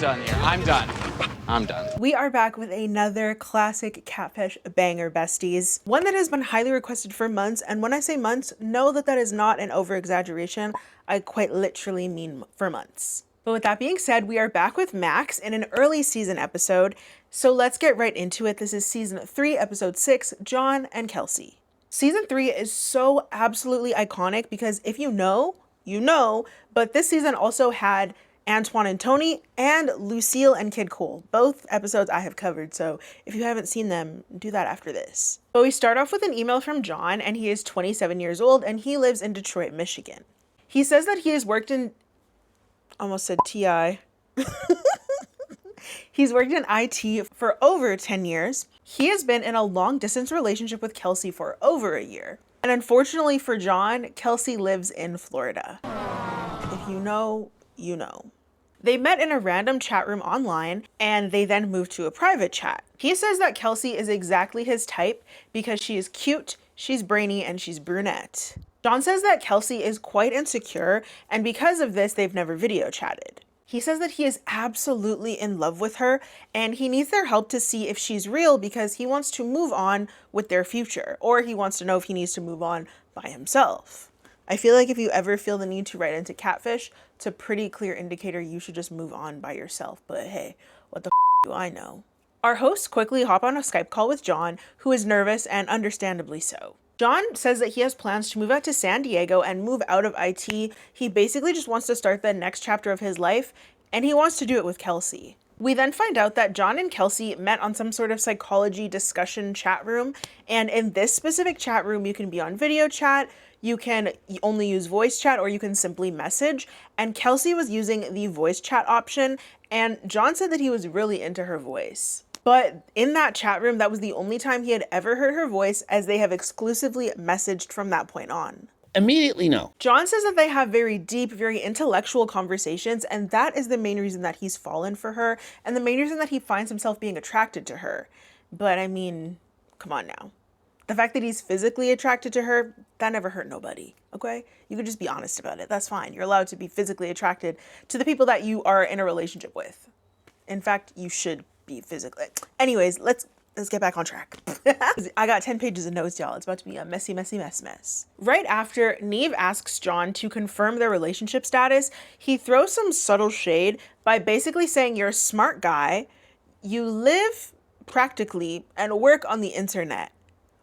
done here. I'm done. I'm done. We are back with another classic Catfish banger, besties. One that has been highly requested for months, and when I say months, know that that is not an over-exaggeration. I quite literally mean for months. But with that being said, we are back with Max in an early season episode, so let's get right into it. This is season 3, episode 6, John and Kelsey. Season 3 is so absolutely iconic because if you know, you know, but this season also had Antoine and Tony, and Lucille and Kid Cole. Both episodes I have covered, so if you haven't seen them, do that after this. But we start off with an email from John, and he is 27 years old, and he lives in Detroit, Michigan. He says that he has worked in, almost said TI. He's worked in IT for over 10 years. He has been in a long-distance relationship with Kelsey for over a year. And unfortunately for John, Kelsey lives in Florida. If you know, you know. They met in a random chat room online, and they then moved to a private chat. He says that Kelsey is exactly his type because she is cute, she's brainy, and she's brunette. John says that Kelsey is quite insecure, and because of this, they've never video chatted. He says that he is absolutely in love with her, and he needs their help to see if she's real because he wants to move on with their future, or he wants to know if he needs to move on by himself. I feel like if you ever feel the need to write into Catfish, it's a pretty clear indicator you should just move on by yourself. But hey, what the do I know? Our hosts quickly hop on a Skype call with John, who is nervous and understandably so. John says that he has plans to move out to San Diego and move out of IT. He basically just wants to start the next chapter of his life, and he wants to do it with Kelsey. We then find out that John and Kelsey met on some sort of psychology discussion chat room, and in this specific chat room, you can be on video chat, you can only use voice chat, or you can simply message, and Kelsey was using the voice chat option, and John said that he was really into her voice. But in that chat room, that was the only time he had ever heard her voice, as they have exclusively messaged from that point on. Immediately no. John says that they have very deep, very intellectual conversations, and that is the main reason that he's fallen for her, and the main reason that he finds himself being attracted to her. But I mean, come on now. The fact that he's physically attracted to her, that never hurt nobody, okay? You could just be honest about it. That's fine. You're allowed to be physically attracted to the people that you are in a relationship with. In fact, you should be physically. Anyways, let's get back on track. I got 10 pages of notes, y'all. It's about to be a messy, messy mess. Right after, Nev asks John to confirm their relationship status. He throws some subtle shade by basically saying you're a smart guy, you live practically and work on the internet.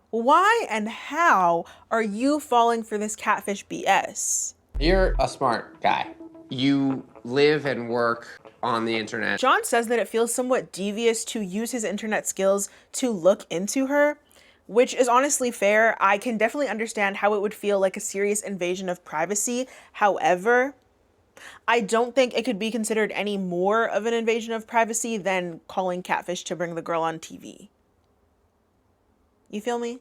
Why and how are you falling for this catfish BS? You're a smart guy. You live and work on the internet. John says that it feels somewhat devious to use his internet skills to look into her, which is honestly fair. I can definitely understand how it would feel like a serious invasion of privacy. However, I don't think it could be considered any more of an invasion of privacy than calling Catfish to bring the girl on TV. You feel me?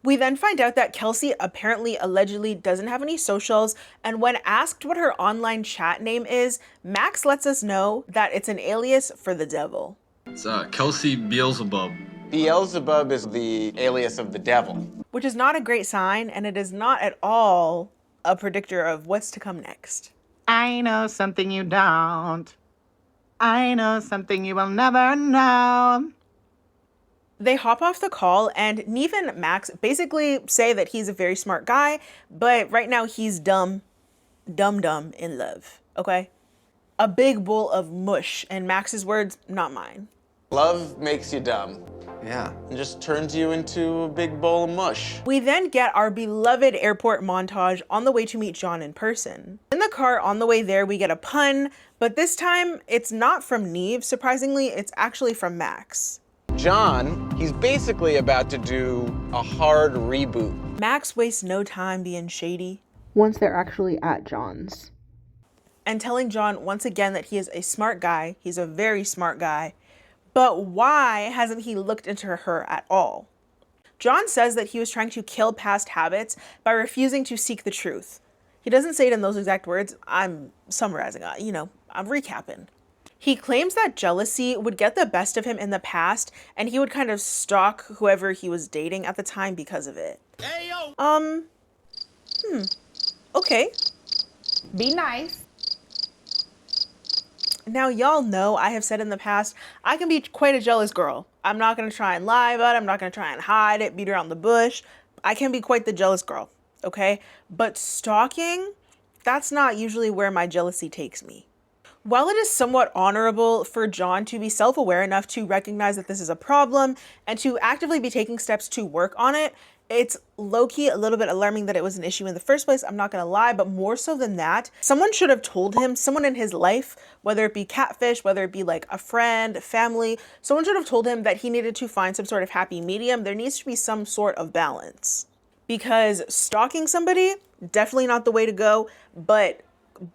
We then find out that Kelsey apparently allegedly doesn't have any socials, and when asked what her online chat name is, Max lets us know that it's an alias for the devil. It's Kelsey Beelzebub. Beelzebub is the alias of the devil. Which is not a great sign, and it is not at all a predictor of what's to come next. I know something you don't. I know something you will never know. They hop off the call, and Nev and Max basically say that he's a very smart guy, but right now he's dumb in love, okay? A big bowl of mush, in Max's words, not mine. Love makes you dumb. Yeah. And just turns you into a big bowl of mush. We then get our beloved airport montage on the way to meet John in person. In the car on the way there, we get a pun, but this time it's not from Nev. Surprisingly, it's actually from Max. John, he's basically about to do a hard reboot. Max wastes no time being shady once they're actually at John's, and telling John once again that he is a smart guy. He's a very smart guy. But why hasn't he looked into her at all? John says that he was trying to kill past habits by refusing to seek the truth. He doesn't say it in those exact words. I'm summarizing, I'm recapping. He claims that jealousy would get the best of him in the past, and he would kind of stalk whoever he was dating at the time because of it. Hey, yo. Okay. Be nice. Now, y'all know I have said in the past, I can be quite a jealous girl. I'm not going to try and lie about it. I'm not going to try and hide it, beat around the bush. I can be quite the jealous girl, okay? But stalking, that's not usually where my jealousy takes me. While it is somewhat honorable for John to be self-aware enough to recognize that this is a problem and to actively be taking steps to work on it, it's low-key a little bit alarming that it was an issue in the first place, I'm not gonna lie, but more so than that, someone should have told him, someone in his life, whether it be Catfish, whether it be like a friend, family, someone should have told him that he needed to find some sort of happy medium. There needs to be some sort of balance. Because stalking somebody, definitely not the way to go, but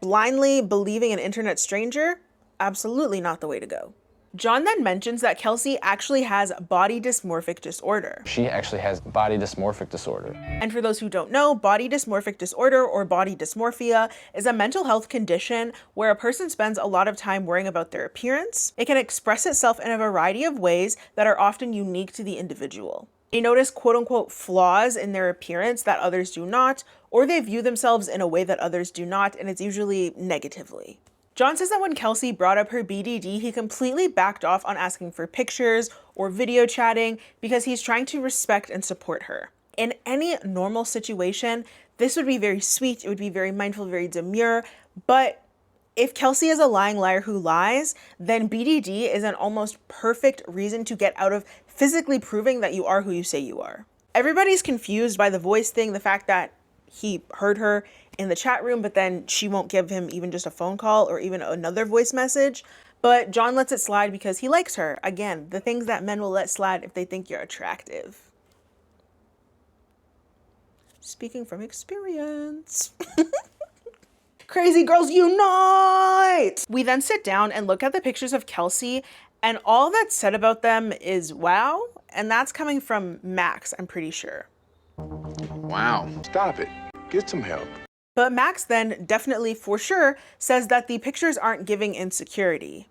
blindly believing an internet stranger, absolutely not the way to go. John then mentions that Kelsey actually has body dysmorphic disorder. She actually has body dysmorphic disorder. And for those who don't know, body dysmorphic disorder or body dysmorphia is a mental health condition where a person spends a lot of time worrying about their appearance. It can express itself in a variety of ways that are often unique to the individual. They notice quote unquote flaws in their appearance that others do not, or they view themselves in a way that others do not, and it's usually negatively. John says that when Kelsey brought up her BDD, he completely backed off on asking for pictures or video chatting because he's trying to respect and support her. In any normal situation, this would be very sweet, it would be very mindful, very demure, but if Kelsey is a lying liar who lies, then BDD is an almost perfect reason to get out of physically proving that you are who you say you are. Everybody's confused by the voice thing, the fact that he heard her in the chat room, but then she won't give him even just a phone call or even another voice message. But John lets it slide because he likes her. Again, the things that men will let slide if they think you're attractive. Speaking from experience. Crazy girls unite! We then sit down and look at the pictures of Kelsey, and all that's said about them is wow, and that's coming from Max, I'm pretty sure. Wow. Stop it. Get some help. But Max then definitely for sure says that the pictures aren't giving insecurity.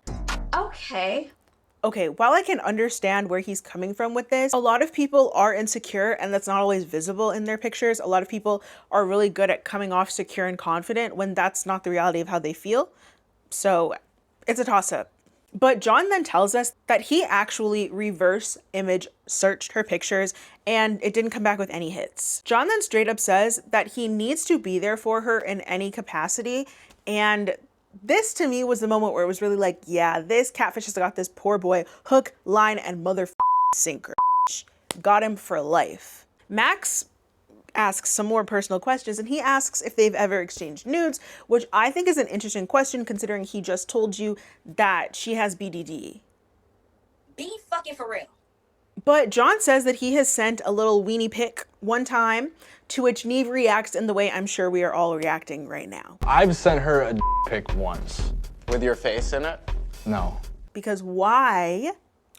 Okay, while I can understand where he's coming from with this, a lot of people are insecure and that's not always visible in their pictures. A lot of people are really good at coming off secure and confident when that's not the reality of how they feel. So it's a toss-up. But John then tells us that he actually reverse image searched her pictures and it didn't come back with any hits. John then straight up says that he needs to be there for her in any capacity. And this to me was the moment where it was really like, yeah, this Catfish has got this poor boy hook, line, and sinker. Got him for life. Max asks some more personal questions and he asks if they've ever exchanged nudes, which I think is an interesting question considering he just told you that she has BDD. Be fucking for real. But John says that he has sent a little weenie pic one time, to which Nev reacts in the way I'm sure we are all reacting right now. I've sent her a pic once. With your face in it? No. Because why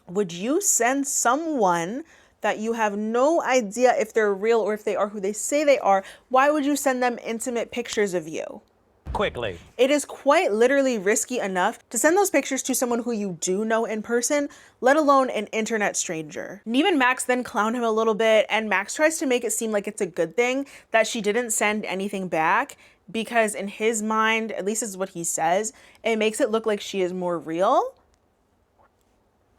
would you send someone that you have no idea if they're real or if they are who they say they are, why would you send them intimate pictures of you? Quickly. It is quite literally risky enough to send those pictures to someone who you do know in person, let alone an internet stranger. Nev and Max then clown him a little bit, and Max tries to make it seem like it's a good thing that she didn't send anything back, because in his mind, at least this is what he says, it makes it look like she is more real.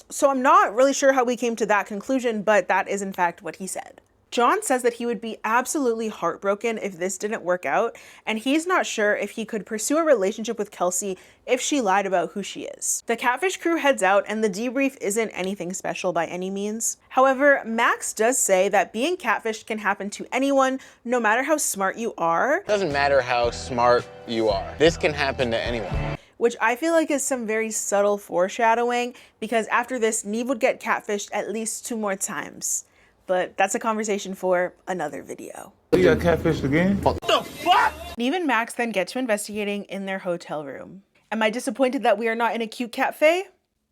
So I'm not really sure how we came to that conclusion, but that is in fact what he said. John says that he would be absolutely heartbroken if this didn't work out, and he's not sure if he could pursue a relationship with Kelsey if she lied about who she is. The Catfish crew heads out, and the debrief isn't anything special by any means. However, Max does say that being catfished can happen to anyone, no matter how smart you are. It doesn't matter how smart you are. This can happen to anyone. Which I feel like is some very subtle foreshadowing, because after this, Nev would get catfished at least 2 more times. But that's a conversation for another video. You got catfish again? What the fuck? Nev and Max then get to investigating in their hotel room. Am I disappointed that we are not in a cute cafe?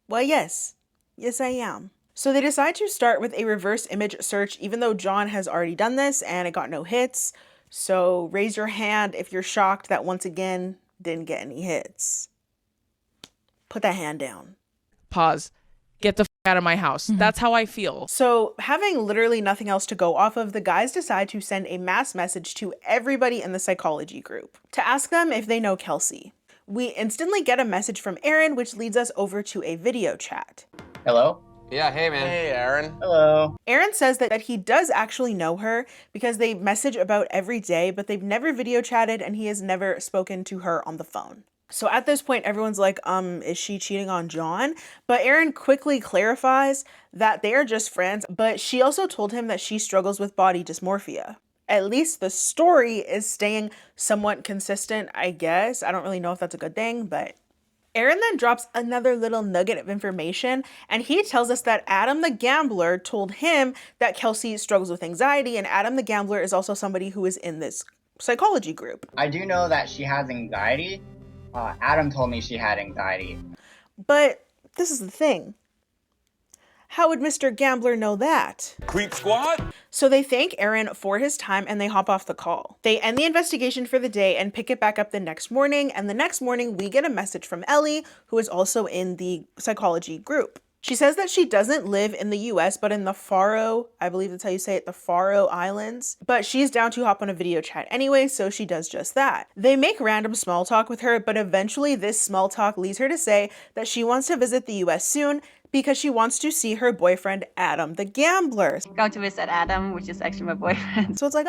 Well, yes. Yes, I am. So they decide to start with a reverse image search, even though John has already done this and it got no hits. So raise your hand if you're shocked that once again, didn't get any hits. Put that hand down. Pause. Get the out of my house. That's how I feel. So having literally nothing else to go off of, the guys decide to send a mass message to everybody in the psychology group to ask them if they know Kelsey. we instantly get a message from Aaron, which leads us over to a video chat. Hello? Yeah, hey man. Hey, Aaron. Hello. Aaron says that he does actually know her because they message about every day, but they've never video chatted and he has never spoken to her on the phone. So at this point, everyone's like, is she cheating on John? But Aaron quickly clarifies that they are just friends, but she also told him that she struggles with body dysmorphia. At least the story is staying somewhat consistent, I guess. I don't really know if that's a good thing, but Aaron then drops another little nugget of information, and he tells us that Adam the Gambler told him that Kelsey struggles with anxiety, and Adam the Gambler is also somebody who is in this psychology group. I do know that she has anxiety. Adam told me she had anxiety. But this is the thing. How would Mr. Gambler know that? Creep squad? So they thank Aaron for his time and they hop off the call. They end the investigation for the day and pick it back up the next morning. And the next morning we get a message from Ellie, who is also in the psychology group. She says that she doesn't live in the US, but in the Faroe, I believe that's how you say it, the Faroe Islands. But she's down to hop on a video chat anyway, so she does just that. They make random small talk with her, but eventually this small talk leads her to say that she wants to visit the US soon because she wants to see her boyfriend, Adam the Gambler. Going to visit Adam, which is actually my boyfriend. So it's like,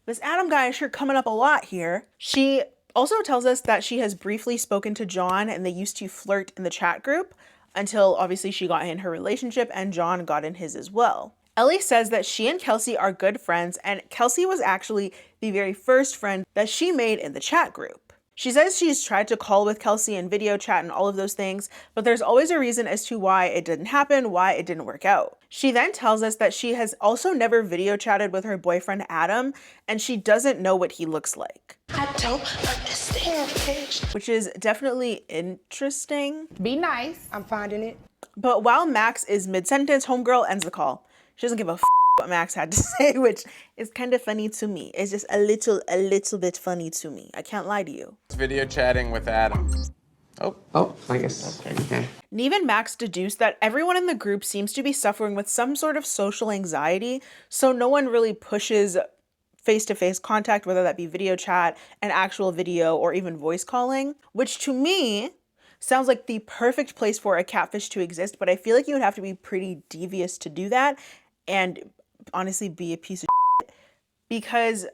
this Adam guy is sure coming up a lot here. She also tells us that she has briefly spoken to John and they used to flirt in the chat group until obviously she got in her relationship and John got in his as well. Ellie says that she and Kelsey are good friends and Kelsey was actually the very first friend that she made in the chat group. She says she's tried to call with Kelsey and video chat and all of those things, but there's always a reason as to why it didn't happen, why it didn't work out. She then tells us that she has also never video chatted with her boyfriend Adam, and she doesn't know what he looks like. I don't understand, which is definitely interesting. Be nice. I'm finding it. But while Max is mid-sentence, homegirl ends the call. She doesn't give a what Max had to say, which is kind of funny to me. It's just a little bit funny to me. I can't lie to you. Video chatting with Adam. Oh, I guess. Okay. Nev and Max deduce that everyone in the group seems to be suffering with some sort of social anxiety, so no one really pushes face-to-face contact, whether that be video chat, an actual video, or even voice calling, which to me sounds like the perfect place for a catfish to exist, but I feel like you would have to be pretty devious to do that and honestly be a piece of shit, because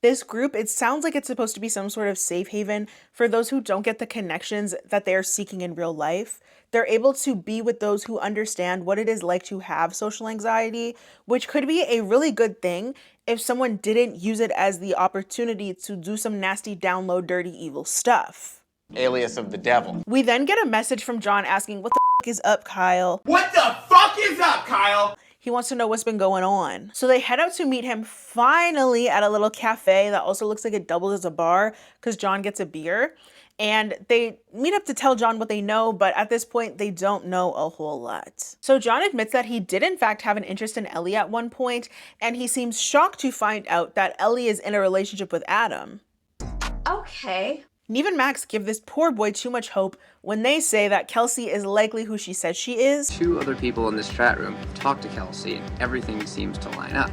this group, it sounds like it's supposed to be some sort of safe haven for those who don't get the connections that they're seeking in real life. They're able to be with those who understand what it is like to have social anxiety, which could be a really good thing if someone didn't use it as the opportunity to do some nasty, download, dirty, evil stuff. Alias of the devil. We then get a message from John asking, what the f is up, Kyle? What the fuck is up, Kyle? He wants to know what's been going on. So they head out to meet him finally at a little cafe that also looks like it doubles as a bar because John gets a beer. And they meet up to tell John what they know, but at this point, they don't know a whole lot. So John admits that he did in fact have an interest in Ellie at one point, and he seems shocked to find out that Ellie is in a relationship with Adam. Okay. Nev and Max give this poor boy too much hope when they say that Kelsey is likely who she says she is. 2 other people in this chat room talk to Kelsey and everything seems to line up.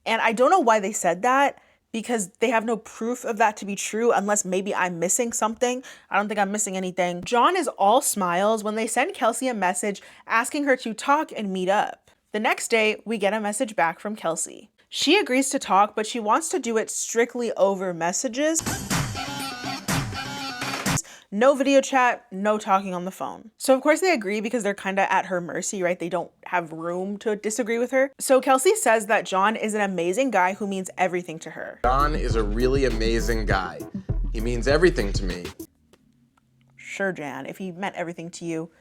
And I don't know why they said that, because they have no proof of that to be true unless maybe I'm missing something. I don't think I'm missing anything. John is all smiles when they send Kelsey a message asking her to talk and meet up. The next day, we get a message back from Kelsey. She agrees to talk, but she wants to do it strictly over messages. No video chat, no talking on the phone. So of course they agree because they're kind of at her mercy, right? They don't have room to disagree with her. So Kelsey says that John is an amazing guy who means everything to her. John is a really amazing guy. He means everything to me. Sure, Jan, if he meant everything to you,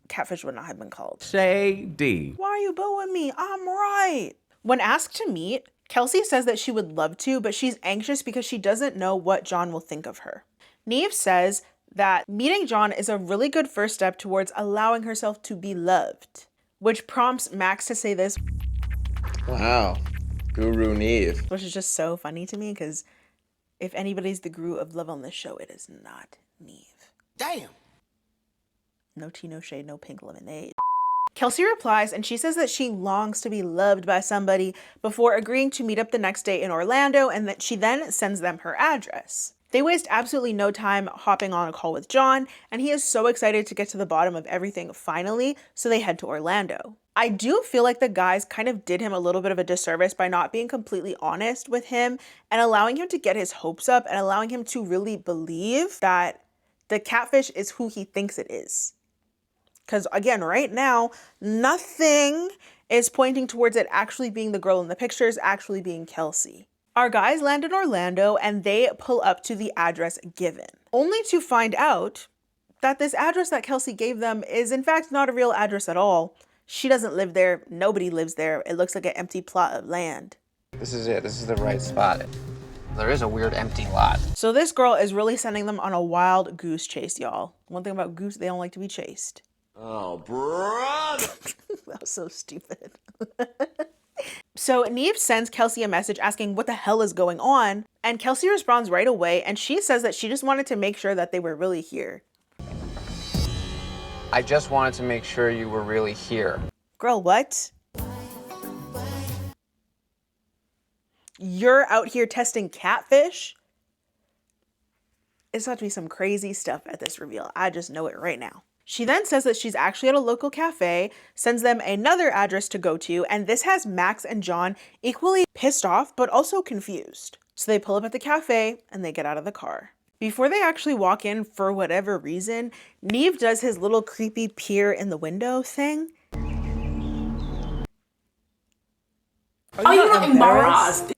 Catfish would not have been called. Shady. Why are you booing me? I'm right. When asked to meet, Kelsey says that she would love to, but she's anxious because she doesn't know what John will think of her. Nev says that meeting John is a really good first step towards allowing herself to be loved, which prompts Max to say this. Wow, Guru Nev. Which is just so funny to me because if anybody's the guru of love on this show, it is not Nev. Damn. No tea, no shade, no pink lemonade. Kelsey replies and she says that she longs to be loved by somebody before agreeing to meet up the next day in Orlando, and that she then sends them her address. They waste absolutely no time hopping on a call with John, and he is so excited to get to the bottom of everything finally, so they head to Orlando. I do feel like the guys kind of did him a little bit of a disservice by not being completely honest with him and allowing him to get his hopes up and allowing him to really believe that the catfish is who he thinks it is. Because again, right now, nothing is pointing towards it actually being the girl in the pictures, actually being Kelsey. Our guys land in Orlando and they pull up to the address given, only to find out that this address that Kelsey gave them is in fact not a real address at all. She doesn't live there. Nobody lives there. It looks like an empty plot of land. This is it. This is the right spot. There is a weird empty lot. So this girl is really sending them on a wild goose chase, y'all. One thing about goose, they don't like to be chased. Oh, brother. That was so stupid. So Nev sends Kelsey a message asking what the hell is going on, and Kelsey responds right away, and she says that she just wanted to make sure that they were really here. I just wanted to make sure you were really here. Girl, what? You're out here testing catfish? It's about to be some crazy stuff at this reveal. I just know it right now. She then says that she's actually at a local cafe, sends them another address to go to, and this has Max and John equally pissed off, but also confused. So they pull up at the cafe and they get out of the car. Before they actually walk in, for whatever reason, Nev does his little creepy peer in the window thing. Are you not embarrassed?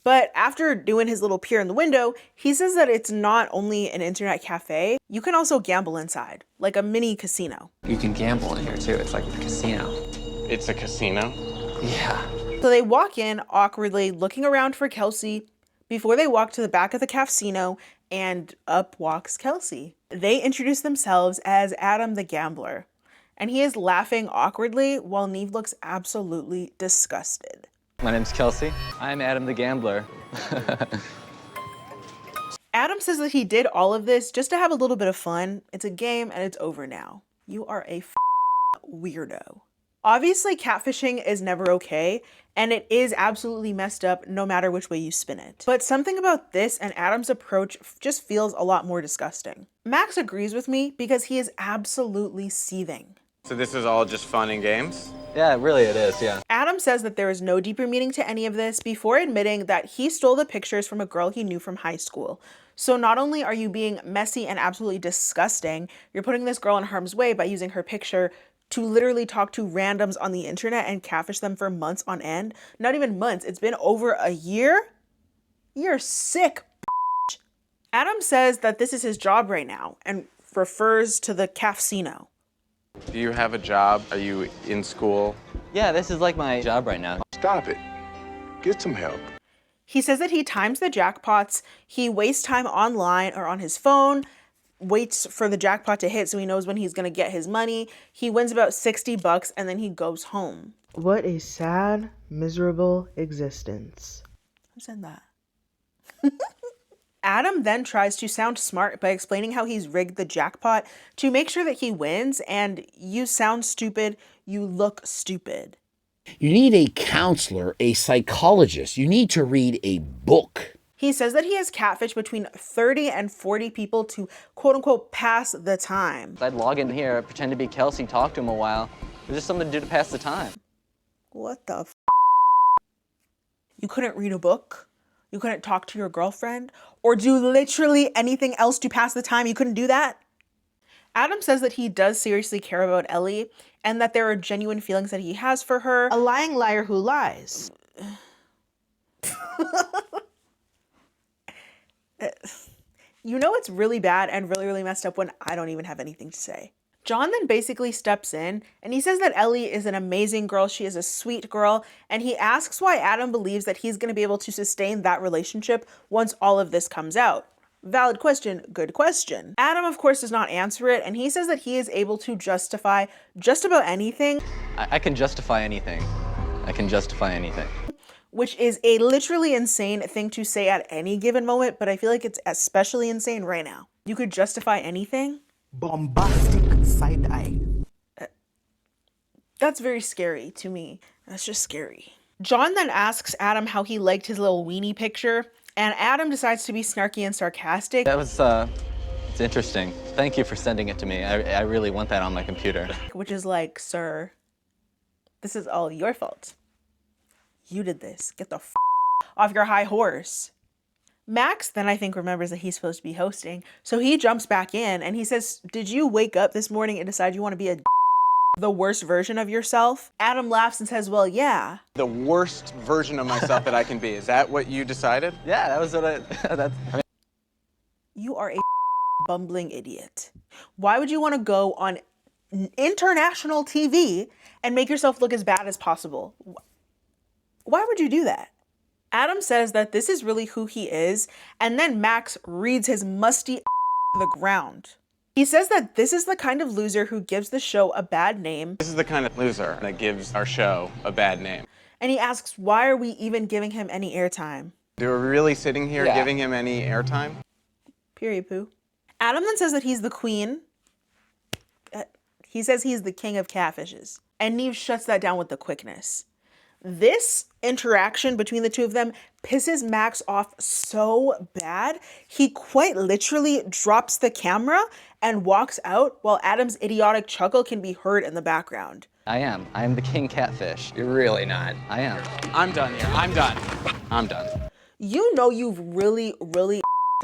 But after doing his little peer in the window, he says that it's not only an internet cafe, you can also gamble inside, like a mini casino. You can gamble in here too. It's like a casino. It's a casino? Yeah. So they walk in awkwardly, looking around for Kelsey, before they walk to the back of the casino, and up walks Kelsey. They introduce themselves as Adam the Gambler, and he is laughing awkwardly while Nev looks absolutely disgusted. My name's Kelsey. I'm Adam the Gambler. Adam says that he did all of this just to have a little bit of fun. It's a game and it's over now. You are a weirdo. Obviously, catfishing is never okay, and it is absolutely messed up no matter which way you spin it. But something about this and Adam's approach just feels a lot more disgusting. Max agrees with me because he is absolutely seething. So this is all just fun and games? Yeah, really it is, yeah. Adam says that there is no deeper meaning to any of this before admitting that he stole the pictures from a girl he knew from high school. So not only are you being messy and absolutely disgusting, you're putting this girl in harm's way by using her picture to literally talk to randoms on the internet and catfish them for months on end. Not even months, it's been over a year? You're sick, bitch. Adam says that this is his job right now and refers to the casino. Do you have a job? Are you in school? Yeah, this is like my job right now. Stop it. Get some help. He says that he times the jackpots, he wastes time online or on his phone, waits for the jackpot to hit so he knows when he's gonna get his money. He wins about $60 and then he goes home. What a sad, miserable existence. Who said that? Adam then tries to sound smart by explaining how he's rigged the jackpot to make sure that he wins, and you sound stupid, you look stupid. You need a counselor, a psychologist. You need to read a book. He says that he has catfished between 30 and 40 people to quote unquote pass the time. I'd log in here, pretend to be Kelsey, talk to him a while. It was just something to do to pass the time. What the f? You couldn't read a book? You couldn't talk to your girlfriend? Or do literally anything else to pass the time? You couldn't do that? Adam says that he does seriously care about Ellie and that there are genuine feelings that he has for her. A lying liar who lies. You know it's really bad and really, really messed up when I don't even have anything to say. John then basically steps in and he says that Ellie is an amazing girl. She is a sweet girl. And he asks why Adam believes that he's going to be able to sustain that relationship once all of this comes out. Valid question, good question. Adam, of course, does not answer it. And he says that he is able to justify just about anything. I can justify anything. I can justify anything. Which is a literally insane thing to say at any given moment. But I feel like it's especially insane right now. You could justify anything? Bombastic side eye. That's very scary to me. That's just scary. John then asks Adam how he liked his little weenie picture. And Adam decides to be snarky and sarcastic. That was, it's interesting. Thank you for sending it to me. I really want that on my computer. Which is like, sir, this is all your fault. You did this. Get the off your high horse. Max then I think remembers that he's supposed to be hosting. So he jumps back in and he says, did you wake up this morning and decide you want to be the worst version of yourself? Adam laughs and says, well, yeah. The worst version of myself that I can be. Is that what you decided? Yeah, that was what You are a bumbling idiot. Why would you want to go on international TV and make yourself look as bad as possible? Why would you do that? Adam says that this is really who he is, and then Max reads his musty to the ground. He says that this is the kind of loser who gives the show a bad name. This is the kind of loser that gives our show a bad name. And he asks, why are we even giving him any airtime? Do we really sitting here giving him any airtime? Period, poo. Adam then says that he's the queen. He says he's the king of catfishes. And Nev shuts that down with the quickness. This interaction between the two of them pisses Max off so bad, he quite literally drops the camera and walks out while Adam's idiotic chuckle can be heard in the background. I am. I am the king catfish. You're really not. I am. I'm done here. I'm done. I'm done. You know you've really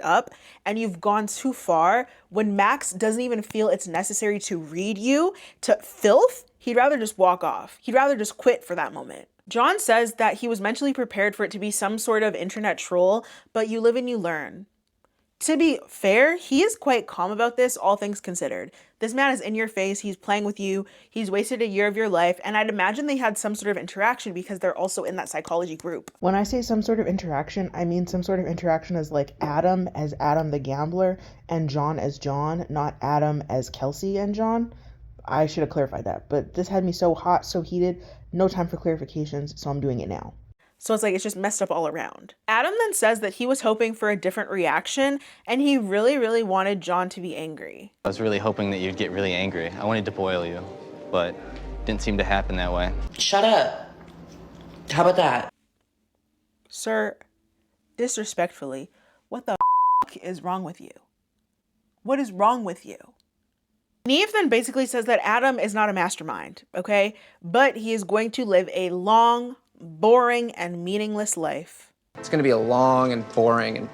up and you've gone too far when Max doesn't even feel it's necessary to read you to filth. He'd rather just walk off. He'd rather just quit for that moment. John says that he was mentally prepared for it to be some sort of internet troll, but you live and you learn. To be fair, he is quite calm about this, all things considered. This man is in your face, he's playing with you, he's wasted a year of your life, and I'd imagine they had some sort of interaction because they're also in that psychology group. When I say some sort of interaction, I mean some sort of interaction as like Adam as Adam the gambler and John as John, not Adam as Kelsey and John. I should have clarified that, but this had me so hot, so heated, no time for clarifications, so I'm doing it now. So it's like, it's just messed up all around. Adam then says that he was hoping for a different reaction and he really wanted John to be angry. I was really hoping that you'd get really angry. I wanted to boil you, but it didn't seem to happen that way. Shut up. How about that? Sir, disrespectfully, what the is wrong with you? What is wrong with you? Nev then basically says that Adam is not a mastermind, okay? But he is going to live a long, boring, and meaningless life. It's going to be a long and boring and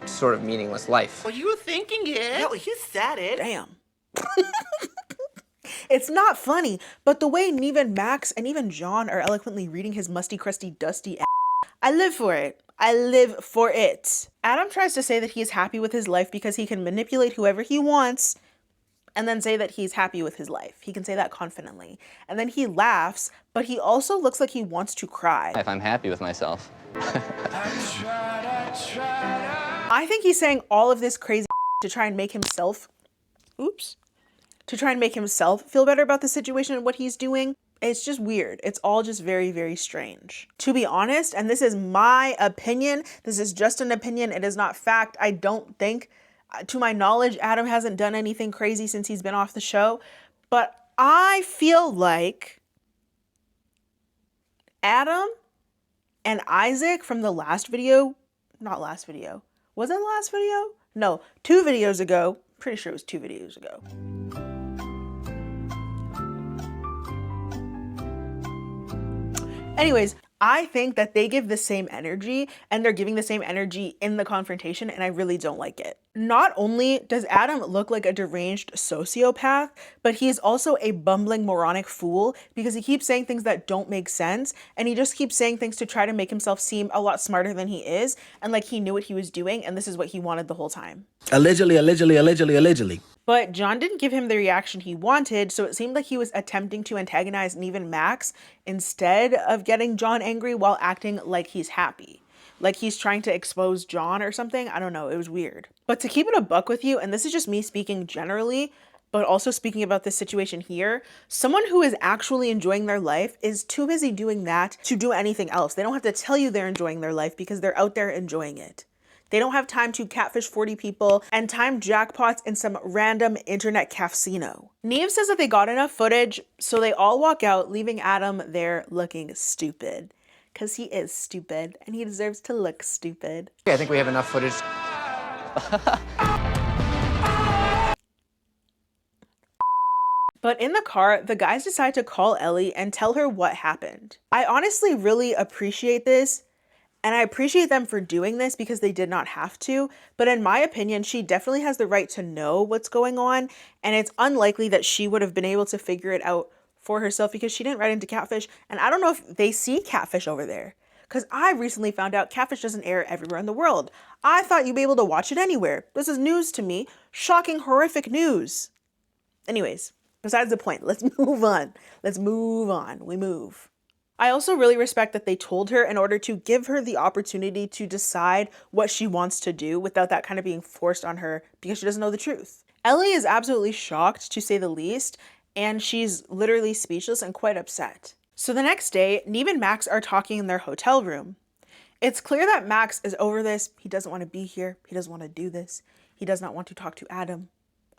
sort of meaningless life. Well, you were thinking it. No, you said it. Damn. It's not funny, but the way Nev and Max and even John are eloquently reading his musty, crusty, dusty I live for it. I live for it. Adam tries to say that he is happy with his life because he can manipulate whoever he wants and then say that he's happy with his life. He can say that confidently. And then he laughs, but he also looks like he wants to cry. If I'm happy with myself. I think he's saying all of this crazy to try and make himself, to try and make himself feel better about the situation and what he's doing. It's just weird. It's all just very strange. To be honest, and this is my opinion, this is just an opinion, it is not fact. I don't think, to my knowledge, Adam hasn't done anything crazy since he's been off the show, but I feel like Adam and Isaac from the last video, not last video, was it last video? No, 2 videos ago, pretty sure it was 2 videos ago. Anyways, I think that they give the same energy and they're giving the same energy in the confrontation, and I really don't like it. Not only does Adam look like a deranged sociopath, but he's also a bumbling moronic fool because he keeps saying things that don't make sense, and he just keeps saying things to try to make himself seem a lot smarter than he is, and like he knew what he was doing, and this is what he wanted the whole time. Allegedly. But John didn't give him the reaction he wanted, so it seemed like he was attempting to antagonize Nev and Max instead of getting John angry while acting like he's happy. Like he's trying to expose John or something. I don't know, it was weird. But to keep it a buck with you, and this is just me speaking generally, but also speaking about this situation here, someone who is actually enjoying their life is too busy doing that to do anything else. They don't have to tell you they're enjoying their life because they're out there enjoying it. They don't have time to catfish 40 people and time jackpots in some random internet cafecino. Nev says that they got enough footage, so they all walk out, leaving Adam there looking stupid. because he is stupid and he deserves to look stupid. Okay, I think we have enough footage. But in the car, the guys decide to call Ellie and tell her what happened. I honestly really appreciate this, and I appreciate them for doing this because they did not have to. But in my opinion, she definitely has the right to know what's going on, and it's unlikely that she would have been able to figure it out for herself because she didn't write into Catfish. And I don't know if they see Catfish over there, because I recently found out Catfish doesn't air everywhere in the world. I thought you'd be able to watch it anywhere. This is news to me. Shocking, horrific news. Anyways, besides the point, let's move on. Let's move on. We move. I also really respect that they told her in order to give her the opportunity to decide what she wants to do without that kind of being forced on her because she doesn't know the truth. Ellie is absolutely shocked, to say the least, and she's literally speechless and quite upset. So the next day, Nev and Max are talking in their hotel room. It's clear that Max is over this. He doesn't want to be here. He doesn't want to do this. He does not want to talk to Adam.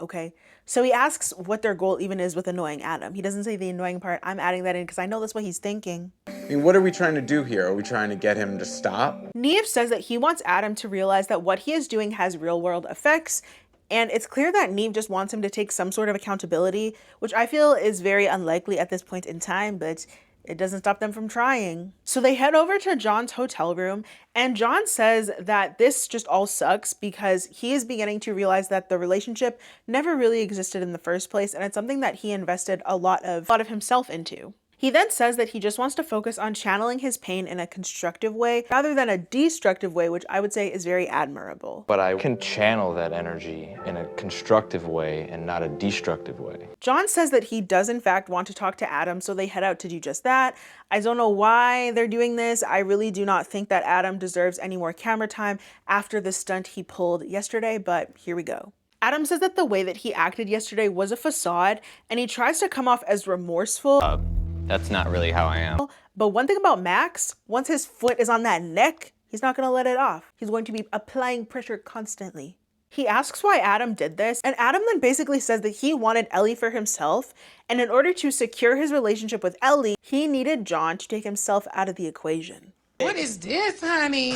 Okay, so he asks what their goal even is with annoying Adam. He doesn't say the annoying part. I'm adding that in because I know that's what he's thinking. I mean, what are we trying to do here? Are we trying to get him to stop? Nev says that he wants Adam to realize that what he is doing has real world effects. And it's clear that Nev just wants him to take some sort of accountability, which I feel is very unlikely at this point in time, but it doesn't stop them from trying. So they head over to John's hotel room, and John says that this just all sucks because he is beginning to realize that the relationship never really existed in the first place, and it's something that he invested a lot of himself into. He then says that he just wants to focus on channeling his pain in a constructive way rather than a destructive way, which I would say is very admirable. But I can channel that energy in a constructive way and not a destructive way. John says that he does in fact want to talk to Adam, so they head out to do just that. I don't know why they're doing this. I really do not think that Adam deserves any more camera time after the stunt he pulled yesterday, but here we go. Adam says that the way that he acted yesterday was a facade, and he tries to come off as remorseful. That's not really how I am. But one thing about Max, once his foot is on that neck, he's not going to let it off. He's going to be applying pressure constantly. He asks why Adam did this, and Adam then basically says that he wanted Ellie for himself, and in order to secure his relationship with Ellie, he needed John to take himself out of the equation. What is this, honey?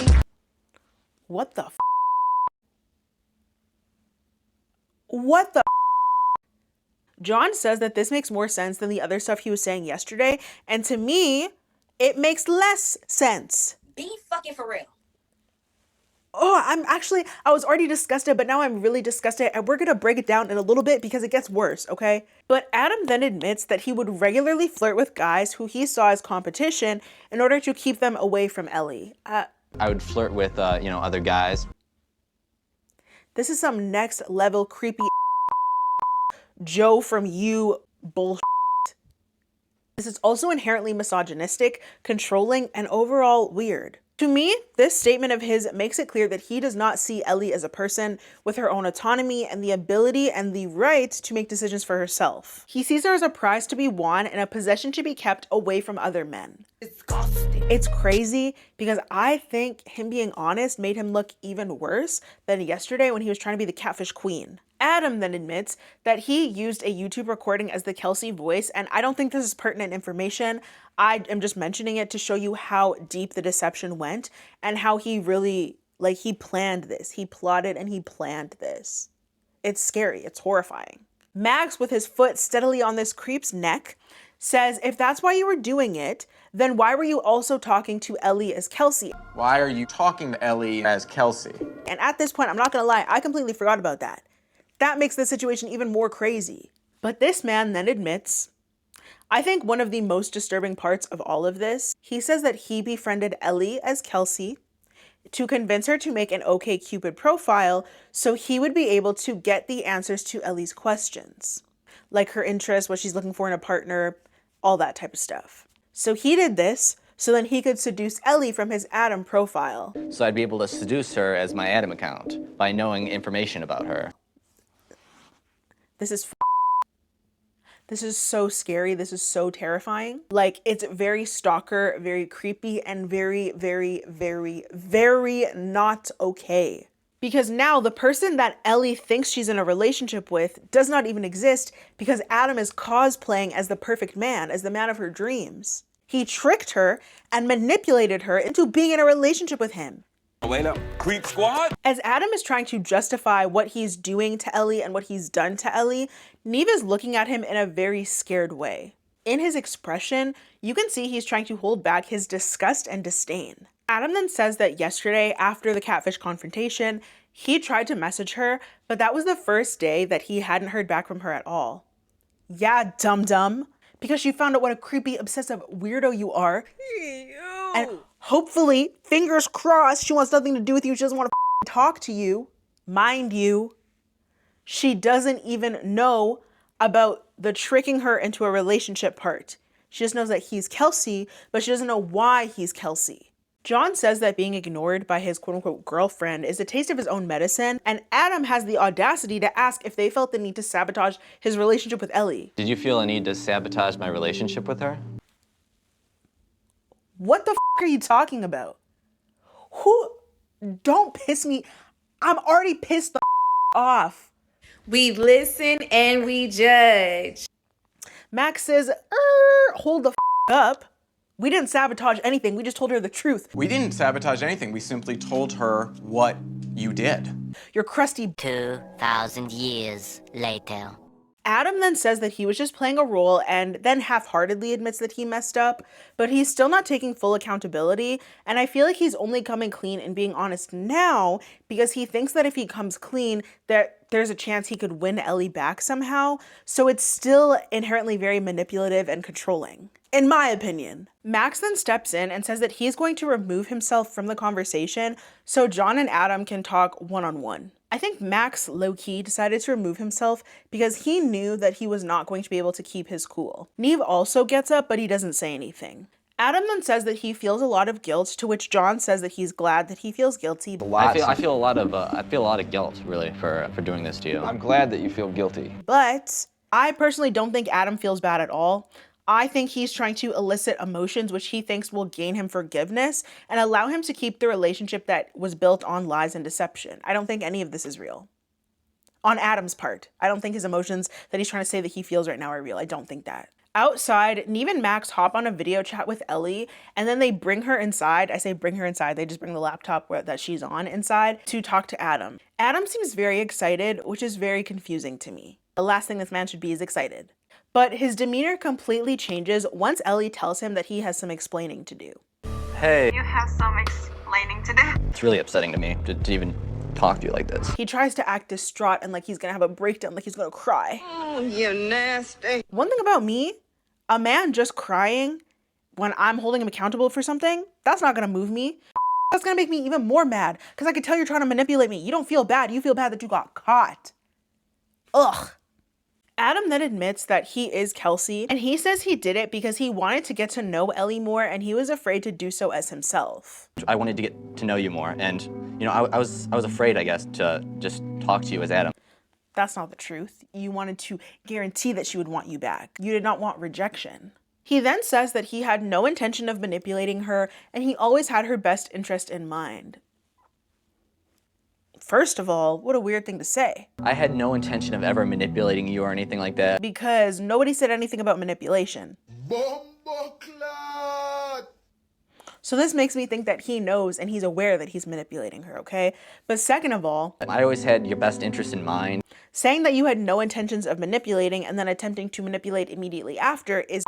What the f? What the f? John says that this makes more sense than the other stuff he was saying yesterday, and to me, it makes less sense. Be fucking for real. Oh, I was already disgusted, but now I'm really disgusted, and we're gonna break it down in a little bit because it gets worse, okay? But Adam then admits that he would regularly flirt with guys who he saw as competition in order to keep them away from Ellie. I would flirt with, other guys. This is some next level creepy Joe from You bullshit. This is also inherently misogynistic, controlling, and overall weird. To me, this statement of his makes it clear that he does not see Ellie as a person with her own autonomy and the ability and the right to make decisions for herself. He sees her as a prize to be won and a possession to be kept away from other men. It's crazy because I think him being honest made him look even worse than yesterday when he was trying to be the catfish queen. Adam then admits that he used a YouTube recording as the Kelsey voice, and I don't think this is pertinent information. I am just mentioning it to show you how deep the deception went and how he really, he planned this. He plotted and he planned this. It's scary. It's horrifying. Max, with his foot steadily on this creep's neck, says if that's why you were doing it, then why were you also talking to Ellie as Kelsey? Why are you talking to Ellie as Kelsey? And at this point, I'm not gonna lie, I completely forgot about that. That makes the situation even more crazy. But this man then admits, I think one of the most disturbing parts of all of this, he says that he befriended Ellie as Kelsey to convince her to make an OkCupid profile so he would be able to get the answers to Ellie's questions. Like her interests, what she's looking for in a partner, all that type of stuff. So he did this so then he could seduce Ellie from his Adam profile. So I'd be able to seduce her as my Adam account by knowing information about her. This is so scary. This is so terrifying. It's very stalker, very creepy, and very, very, very, very not okay. Because now the person that Ellie thinks she's in a relationship with does not even exist because Adam is cosplaying as the perfect man, as the man of her dreams. He tricked her and manipulated her into being in a relationship with him. Wait up, creep squad. As Adam is trying to justify what he's doing to Ellie and what he's done to Ellie, Nev is looking at him in a very scared way. In his expression, you can see he's trying to hold back his disgust and disdain. Adam then says that yesterday, after the Catfish confrontation, he tried to message her, but that was the first day that he hadn't heard back from her at all. Yeah, dum-dum. Because she found out what a creepy, obsessive weirdo you are. And hopefully, fingers crossed, she wants nothing to do with you. She doesn't want to talk to you. Mind you, she doesn't even know about the tricking her into a relationship part. She just knows that he's Kelsey, but she doesn't know why he's Kelsey. John says that being ignored by his quote-unquote girlfriend is a taste of his own medicine, and Adam has the audacity to ask if they felt the need to sabotage his relationship with Ellie. Did you feel a need to sabotage my relationship with her? What the are you talking about? Don't piss me. I'm already pissed the off. We listen and we judge. Max says, hold the up. We didn't sabotage anything. We just told her the truth. We didn't sabotage anything. We simply told her what you did. Your crusty 2,000 years later. Adam then says that he was just playing a role and then half-heartedly admits that he messed up, but he's still not taking full accountability, and I feel like he's only coming clean and being honest now because he thinks that if he comes clean, that there's a chance he could win Ellie back somehow, so it's still inherently very manipulative and controlling, in my opinion. Max then steps in and says that he's going to remove himself from the conversation so John and Adam can talk one-on-one. I think Max low-key decided to remove himself because he knew that he was not going to be able to keep his cool. Nev also gets up, but he doesn't say anything. Adam then says that he feels a lot of guilt, to which John says that he's glad that he feels guilty. I feel a lot of guilt, really, for doing this to you. I'm glad that you feel guilty. But I personally don't think Adam feels bad at all. I think he's trying to elicit emotions which he thinks will gain him forgiveness and allow him to keep the relationship that was built on lies and deception. I don't think any of this is real. On Adam's part, I don't think his emotions that he's trying to say that he feels right now are real. I don't think that. Outside, Nev and Max hop on a video chat with Ellie, and then they bring her inside. I say bring her inside, they just bring the laptop that she's on inside to talk to Adam. Adam seems very excited, which is very confusing to me. The last thing this man should be is excited. But his demeanor completely changes once Ellie tells him that he has some explaining to do. Hey. You have some explaining to do. It's really upsetting to me to even talk to you like this. He tries to act distraught and like he's gonna have a breakdown, like he's gonna cry. Oh, you nasty. One thing about me, a man just crying when I'm holding him accountable for something, that's not gonna move me. That's gonna make me even more mad because I can tell you're trying to manipulate me. You don't feel bad, you feel bad that you got caught. Ugh. Adam then admits that he is Kelsey, and he says he did it because he wanted to get to know Ellie more and he was afraid to do so as himself. I wanted to get to know you more, and you know, I was afraid, I guess, to just talk to you as Adam. That's not the truth. You wanted to guarantee that she would want you back. You did not want rejection. He then says that he had no intention of manipulating her and he always had her best interest in mind. First of all, what a weird thing to say. I had no intention of ever manipulating you or anything like that. Because nobody said anything about manipulation. So this makes me think that he knows and he's aware that he's manipulating her, okay? But second of all, I always had your best interest in mind. Saying that you had no intentions of manipulating and then attempting to manipulate immediately after is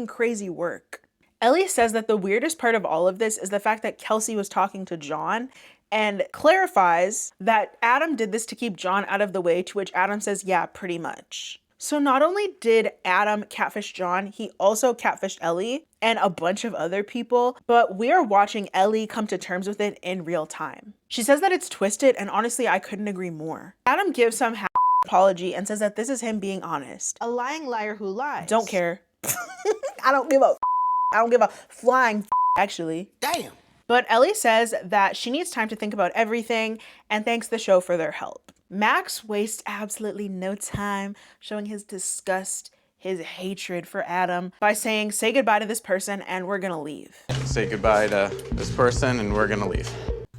crazy work. Ellie says that the weirdest part of all of this is the fact that Kelsey was talking to John and clarifies that Adam did this to keep John out of the way, to which Adam says, yeah, pretty much. So not only did Adam catfish John, he also catfished Ellie and a bunch of other people, but we are watching Ellie come to terms with it in real time. She says that it's twisted, and honestly, I couldn't agree more. Adam gives some apology and says that this is him being honest. A lying liar who lies. Don't care. I don't give a flying actually. Damn. But Ellie says that she needs time to think about everything and thanks the show for their help. Max wastes absolutely no time showing his disgust, his hatred for Adam by saying, say goodbye to this person and we're gonna leave. Say goodbye to this person and we're gonna leave.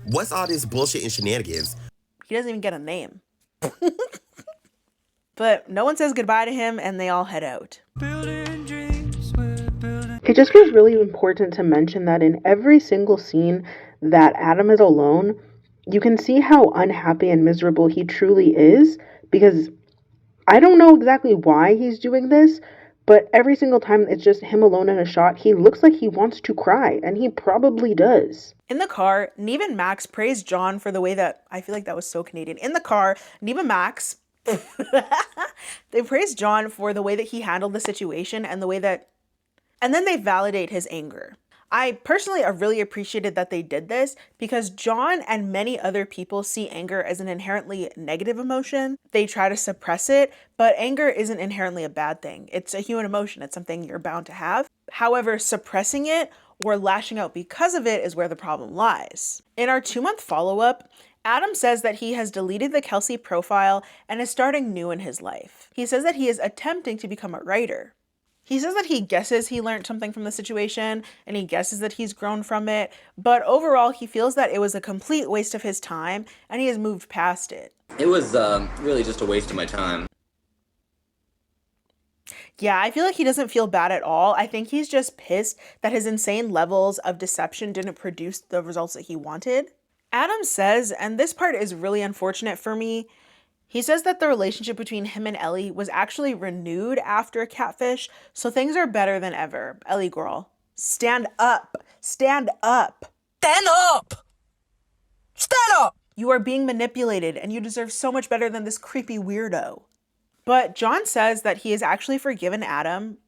What's all this bullshit and shenanigans? He doesn't even get a name. But no one says goodbye to him and they all head out. If It just feels really important to mention that in every single scene that Adam is alone, you can see how unhappy and miserable he truly is, because I don't know exactly why he's doing this, but every single time it's just him alone in a shot, he looks like he wants to cry, and he probably does. In the car, Nev and Max praise John for the way that, I feel like that was so Canadian. In the car, Nev and Max, they praise John for the way that he handled the situation and the way that, and then they validate his anger. I personally really appreciated that they did this because John and many other people see anger as an inherently negative emotion. They try to suppress it, but anger isn't inherently a bad thing. It's a human emotion. It's something you're bound to have. However, suppressing it or lashing out because of it is where the problem lies. In our 2-month follow-up, Adam says that he has deleted the Kelsey profile and is starting new in his life. He says that he is attempting to become a writer. He says that he guesses he learned something from the situation and he guesses that he's grown from it, but overall he feels that it was a complete waste of his time and he has moved past it. It was really just a waste of my time. Yeah, I feel like he doesn't feel bad at all. I think he's just pissed that his insane levels of deception didn't produce the results that he wanted. Adam says, and this part is really unfortunate for me, he says that the relationship between him and Ellie was actually renewed after Catfish, so things are better than ever. Ellie girl, stand up. Stand up. Stand up! Stand up! You are being manipulated and you deserve so much better than this creepy weirdo. But John says that he has actually forgiven Adam,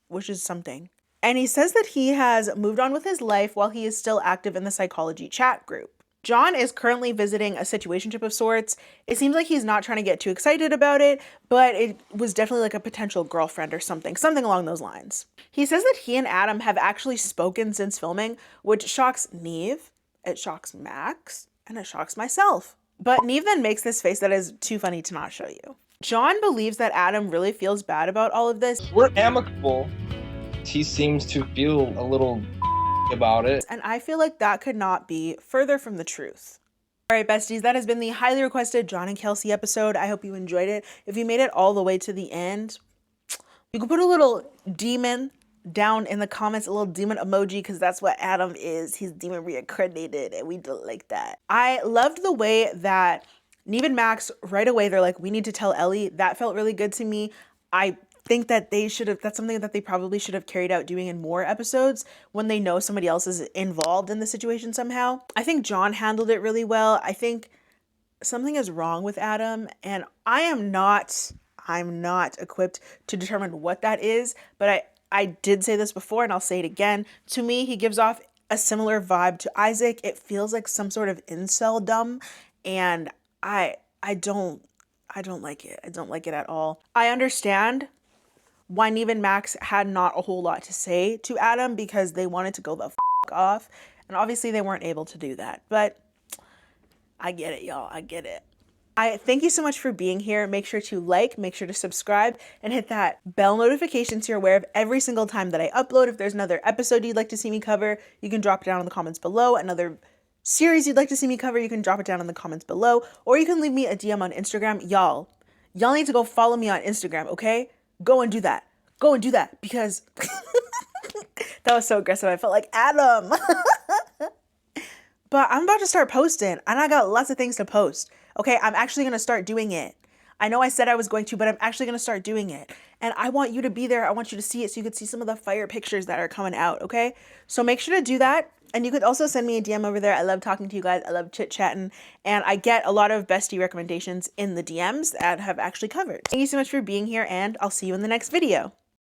which is something. And he says that he has moved on with his life while he is still active in the psychology chat group. John is currently visiting a situationship of sorts. It seems like he's not trying to get too excited about it, but it was definitely like a potential girlfriend or something along those lines. He says that he and Adam have actually spoken since filming, which shocks Nev, it shocks Max, and it shocks myself. But Nev then makes this face that is too funny to not show you. John believes that Adam really feels bad about all of this. We're amicable. He seems to feel a little about it. And I feel like that could not be further from the truth. All right, besties, that has been the highly requested John and Kelsey episode. I hope you enjoyed it. If you made it all the way to the end, you can put a little demon down in the comments, a little demon emoji, because that's what Adam is. He's demon reincarnated, and we don't like that. I loved the way that Nev and Max, right away, they're like, we need to tell Ellie. That felt really good to me. I think that that's something that they probably should have carried out doing in more episodes when they know somebody else is involved in the situation somehow. I think John handled it really well. I think something is wrong with Adam, and I'm not equipped to determine what that is, but I did say this before and I'll say it again. To me, he gives off a similar vibe to Isaac. It feels like some sort of incel dumb, and I don't like it. I don't like it at all. I understand why Nev and Max had not a whole lot to say to Adam because they wanted to go the f*** off. And obviously they weren't able to do that. But I get it, y'all. I get it. I thank you so much for being here. Make sure to like, make sure to subscribe, and hit that bell notification so you're aware of every single time that I upload. If there's another episode you'd like to see me cover, you can drop it down in the comments below. Another series you'd like to see me cover, you can drop it down in the comments below. Or you can leave me a DM on Instagram. Y'all need to go follow me on Instagram, okay? Go and do that. Go and do that because that was so aggressive. I felt like Adam. But I'm about to start posting and I got lots of things to post. Okay, I'm actually going to start doing it. I know I said I was going to, but I'm actually going to start doing it. And I want you to be there. I want you to see it so you could see some of the fire pictures that are coming out, okay? So make sure to do that. And you could also send me a DM over there. I love talking to you guys. I love chit-chatting. And I get a lot of bestie recommendations in the DMs that have actually covered. Thank you so much for being here, and I'll see you in the next video.